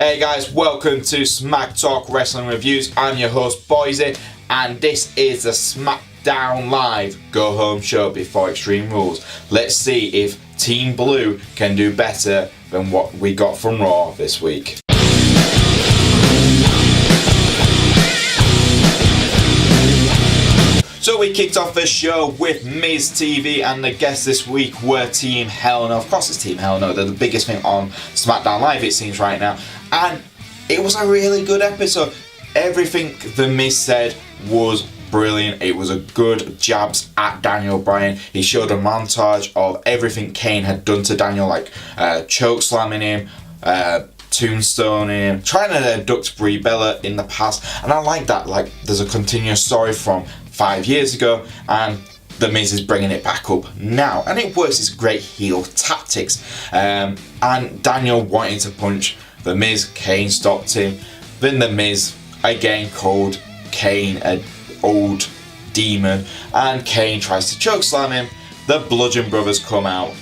Hey guys, welcome to Smack Talk Wrestling Reviews. I'm your host Boise, and this is the SmackDown Live Go Home show before Extreme Rules. Let's see if Team Blue can do better than what we got from Raw this week. So we kicked off the show with Miz TV, and the guests this week were Team Hell No. Of course it's Team Hell No, they're the biggest thing on SmackDown Live it seems right now. And it was a really good episode. Everything the Miz said was brilliant. It was a good jabs at Daniel Bryan. He showed a montage of everything Kane had done to Daniel, like choke slamming him, tombstoning him, trying to abduct Brie Bella in the past. And I like that, like there's a continuous story from 5 years ago, and the Miz is bringing it back up now, and it works. It's great heel tactics. And Daniel wanting to punch the Miz, Kane stopped him. Then the Miz again called Kane an old demon, and Kane tries to choke slam him. The Bludgeon brothers come out.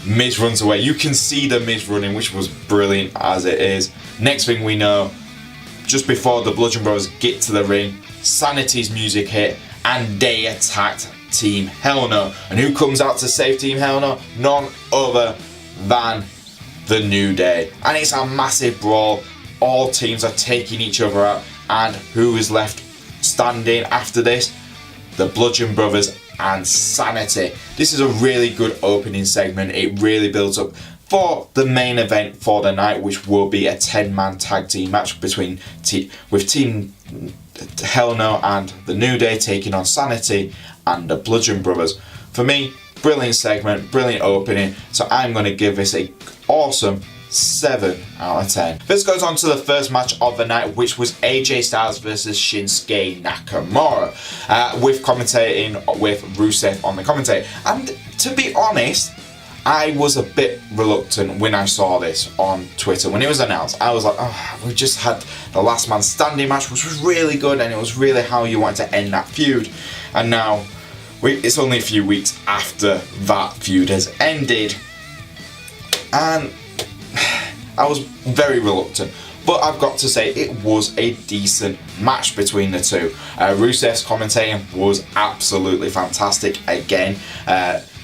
Miz runs away. You can see the Miz running, which was brilliant as it is. Next thing we know, just before the Bludgeon brothers get to the ring, SAnitY's music hit and they attacked Team Hell No. And who comes out to save Team Hell No? None other than the New Day. And it's a massive brawl. All teams are taking each other out. And who is left standing after this? The Bludgeon Brothers and SAnitY. This is a really good opening segment. It really builds up for the main event for the night, which will be a 10-man tag team match between Team Hell No and the New Day taking on SAnitY and the Bludgeon Brothers. For me, brilliant segment, brilliant opening, so I'm going to give this a awesome 7 out of 10. This goes on to the first match of the night, which was AJ Styles versus Shinsuke Nakamura, with commentating with Rusev on the commentator. And to be honest, I was a bit reluctant when I saw this on Twitter. When it was announced, I was like, oh, we just had the last man standing match, which was really good, and it was really how you wanted to end that feud. And now, it's only a few weeks after that feud has ended, and I was very reluctant. But I've got to say, it was a decent match between the two. Rusev's commentating was absolutely fantastic again,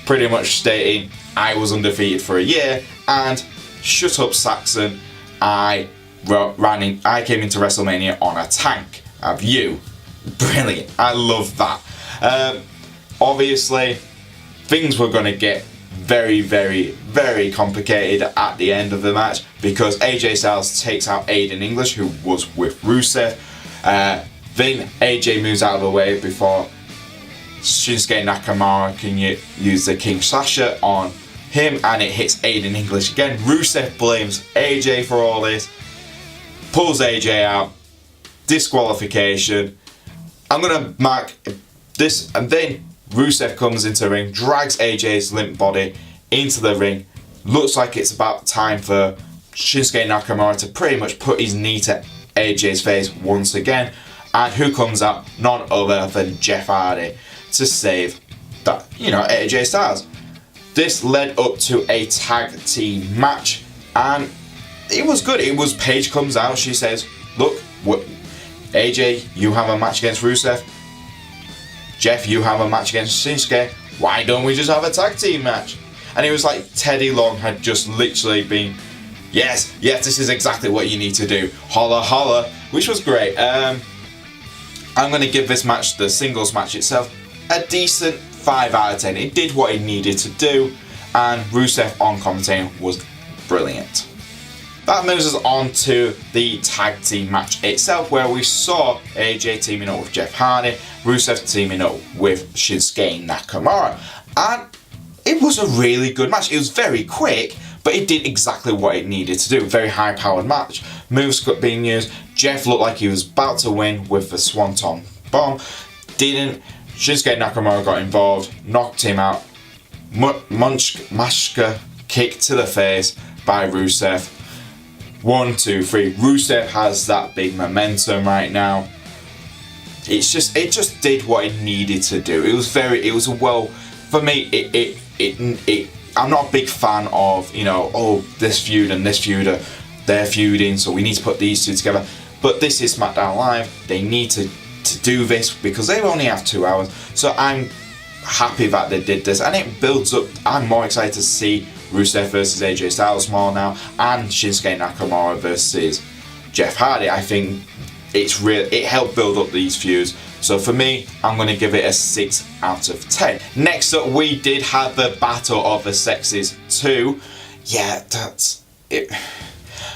pretty much stating, I was undefeated for a year, and shut up Saxon, I came into WrestleMania on a tank. Have you? Brilliant. I love that. Obviously, things were going to get very, very, very complicated at the end of the match, because AJ Styles takes out Aiden English, who was with Rusev. Then AJ moves out of the way before Shinsuke Nakamura can use the King Sasha on him, and it hits Aiden English again. Rusev blames AJ for all this, pulls AJ out, disqualification. I'm gonna mark this, and then Rusev comes into the ring, drags AJ's limp body into the ring. Looks like it's about time for Shinsuke Nakamura to pretty much put his knee to AJ's face once again. And who comes out? None other than Jeff Hardy to save that, AJ Styles. This led up to a tag team match, and it was good. It was Paige comes out, she says, look, AJ, you have a match against Rusev. Jeff, you have a match against Shinsuke. Why don't we just have a tag team match? And it was like Teddy Long had just literally been, yes, this is exactly what you need to do. Holla, holla, which was great. I'm going to give this match, the singles match itself, a decent 5 out of 10. It did what it needed to do, and Rusev on commentating was brilliant. That moves us on to the tag team match itself, where we saw AJ teaming up with Jeff Hardy, Rusev teaming up with Shinsuke Nakamura, and it was a really good match. It was very quick, but it did exactly what it needed to do. Very high powered match. Moves being used. Jeff looked like he was about to win with the Swanton Bomb. Didn't. Shinsuke Nakamura got involved, knocked him out. Mashka kick to the face by Rusev. 1, 2, 3. Rusev has that big momentum right now. It just did what it needed to do. For me, I'm not a big fan of, this feud and this feud are they're feuding, so we need to put these two together. But this is SmackDown Live. They need to do this because they only have 2 hours. So I'm happy that they did this, and it builds up. I'm more excited to see Rusev versus AJ Styles more now, and Shinsuke Nakamura versus Jeff Hardy. I think it's real. It helped build up these feuds. So for me, I'm going to give it a 6 out of 10. Next up, we did have the Battle of the Sexes 2. Yeah, that's it.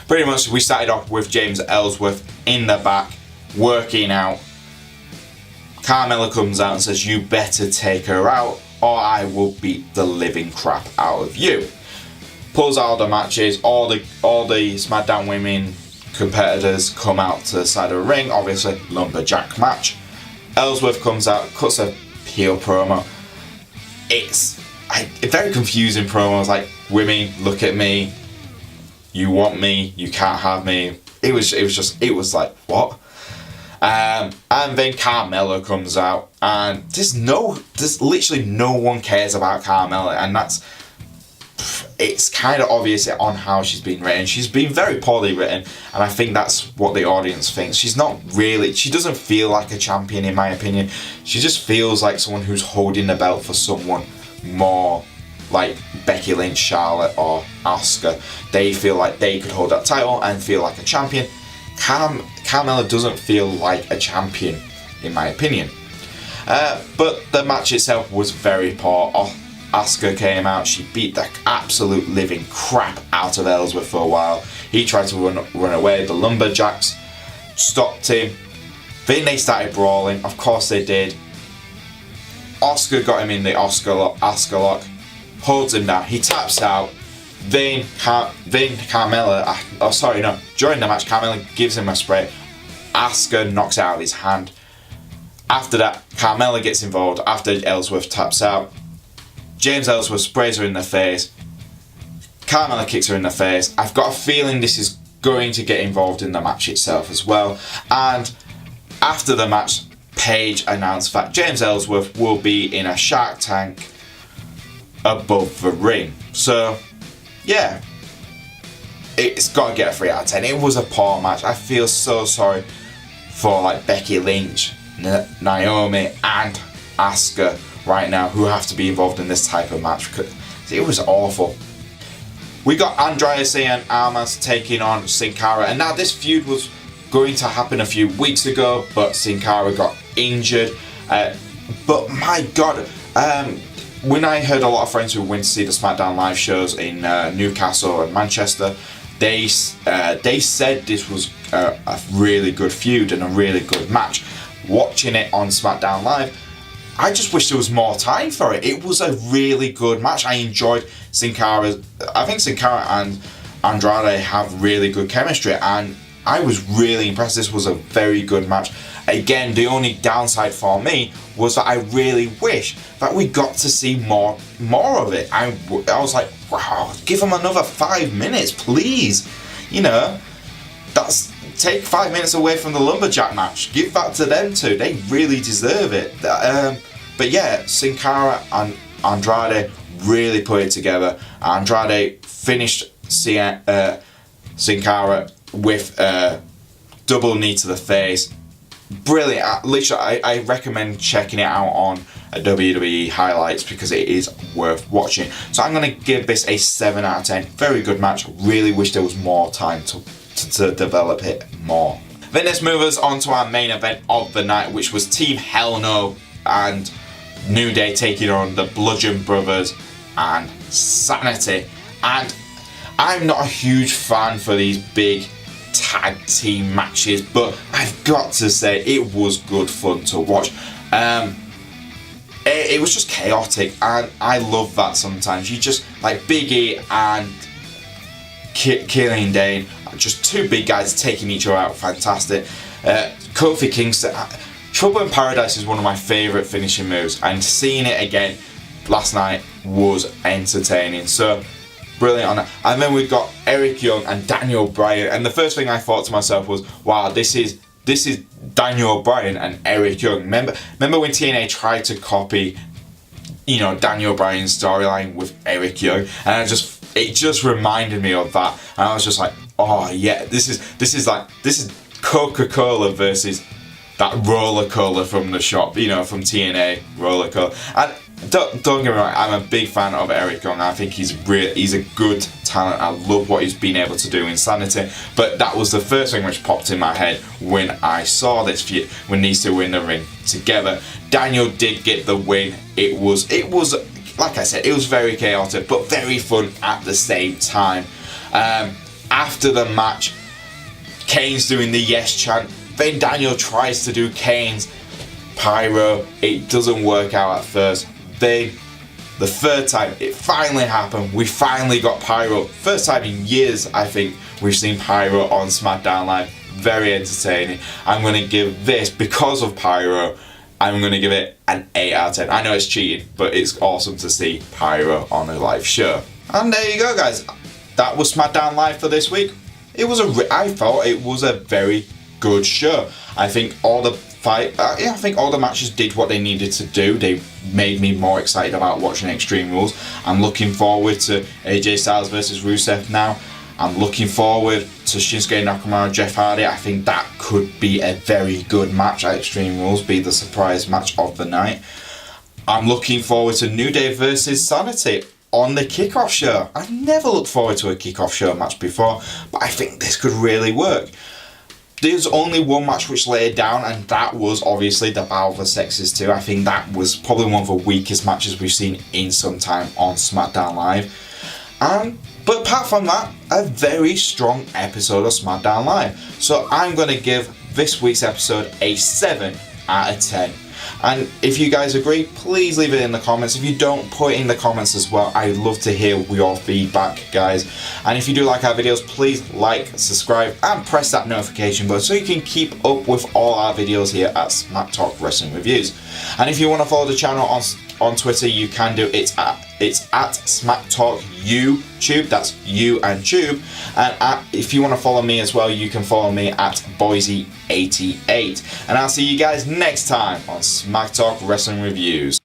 Pretty much, we started off with James Ellsworth in the back, working out. Carmella comes out and says, "You better take her out or I will beat the living crap out of you." Pulls out the matches, all the SmackDown women competitors come out to the side of the ring, obviously Lumberjack match. Ellsworth comes out, cuts a heel promo. It's a very confusing promo. It's like, women, look at me. You want me, you can't have me. It was like, what? And then Carmella comes out, and there's literally no one cares about Carmella, and it's kind of obvious on how she's been written. She's been very poorly written, and I think that's what the audience thinks. She doesn't feel like a champion, in my opinion. She just feels like someone who's holding the belt for someone more like Becky Lynch, Charlotte, or Asuka. They feel like they could hold that title and feel like a champion. Carmella doesn't feel like a champion, in my opinion. But the match itself was very poor. Asuka came out, she beat the absolute living crap out of Ellsworth for a while. He tried to run away, the Lumberjacks stopped him. Then they started brawling, of course they did. Asuka got him in the Asuka lock, holds him down, he taps out. Then Carmella, during the match, Carmella gives him a spray. Asuka knocks it out of his hand. After that, Carmella gets involved after Ellsworth taps out. James Ellsworth sprays her in the face. Carmella kicks her in the face. I've got a feeling this is going to get involved in the match itself as well. And after the match, Paige announced that James Ellsworth will be in a Shark Tank above the ring. So, yeah, it's got to get a 3 out of 10. It was a poor match. I feel so sorry for like Becky Lynch, Naomi, and Asuka right now, who have to be involved in this type of match, because it was awful. We got Andrade, Cien, and Almas taking on Sin Cara, and now this feud was going to happen a few weeks ago, but Sin Cara got injured. But my God, when I heard a lot of friends who went to see the SmackDown live shows in Newcastle and Manchester, they said this was a really good feud and a really good match. Watching it on SmackDown Live, I just wish there was more time for it. It was a really good match. I enjoyed Sin Cara. I think Sin Cara and Andrade have really good chemistry, and I was really impressed. This was a very good match. Again, the only downside for me was that I really wish that we got to see more of it. I was like, wow, give them another 5 minutes, please. You know, take 5 minutes away from the Lumberjack match. Give that to them two. They really deserve it. But yeah, Sin Cara and Andrade really put it together. Andrade finished Sin Cara with a double knee to the face. Brilliant. Literally, I recommend checking it out on WWE highlights because it is worth watching. So I'm going to give this a 7 out of 10. Very good match. Really wish there was more time to develop it more. Then let's move us on to our main event of the night, which was Team Hell No and New Day taking on the Bludgeon Brothers and SAnitY. And I'm not a huge fan for these big tag team matches, but I've got to say it was good fun to watch. It was just chaotic, and I love that sometimes. You just, like Big E and Killian Dane, just two big guys taking each other out, fantastic. Kofi Kingston, Trouble in Paradise is one of my favourite finishing moves, and seeing it again last night was entertaining. So brilliant on that. And then we've got Eric Young and Daniel Bryan, and the first thing I thought to myself was, wow, this is Daniel Bryan and Eric Young. Remember when TNA tried to copy, Daniel Bryan's storyline with Eric Young, and it just reminded me of that, and I was just like, oh yeah, this is Coca-Cola versus that roller cola from the shop, you know, from TNA roller cola. And don't get me wrong, I'm a big fan of Eric Young. I think he's a good talent. I love what he's been able to do in SAnitY. But that was the first thing which popped in my head when I saw this feud, when these two were in the ring together. Daniel did get the win. It was like I said, it was very chaotic, but very fun at the same time. After the match, Kane's doing the yes chant. Then Daniel tries to do Kane's Pyro. It doesn't work out at first. Then the third time it finally happened. We finally got Pyro. First time in years, I think, we've seen Pyro on SmackDown Live. Very entertaining. I'm going to give this, because of Pyro, I'm going to give it an 8 out of 10. I know it's cheating, but it's awesome to see Pyro on a live show. And there you go, guys. That was SmackDown Live for this week. I thought it was a very good show. I think all the I think all the matches did what they needed to do. They made me more excited about watching Extreme Rules. I'm looking forward to AJ Styles versus Rusev now. I'm looking forward to Shinsuke Nakamura and Jeff Hardy. I think that could be a very good match at Extreme Rules, be the surprise match of the night. I'm looking forward to New Day versus SAnitY on the kickoff show. I've never looked forward to a kickoff show match before, but I think this could really work. There's only one match which laid down, and that was obviously the Battle of the Sexes 2. I think that was probably one of the weakest matches we've seen in some time on SmackDown Live. But apart from that, a very strong episode of SmackDown Live. So I'm going to give this week's episode a 7 out of 10. And if you guys agree, please leave it in the comments. If you don't, put it in the comments as well. I'd love to hear your feedback, guys. And if you do like our videos, please like, subscribe, and press that notification button so you can keep up with all our videos here at Smack Talk Wrestling Reviews. And if you want to follow the channel on Twitter, you can do. It's at Smack Talk YouTube. That's U and Tube. And if you want to follow me as well, you can follow me at Boise88. And I'll see you guys next time on Smack Talk Wrestling Reviews.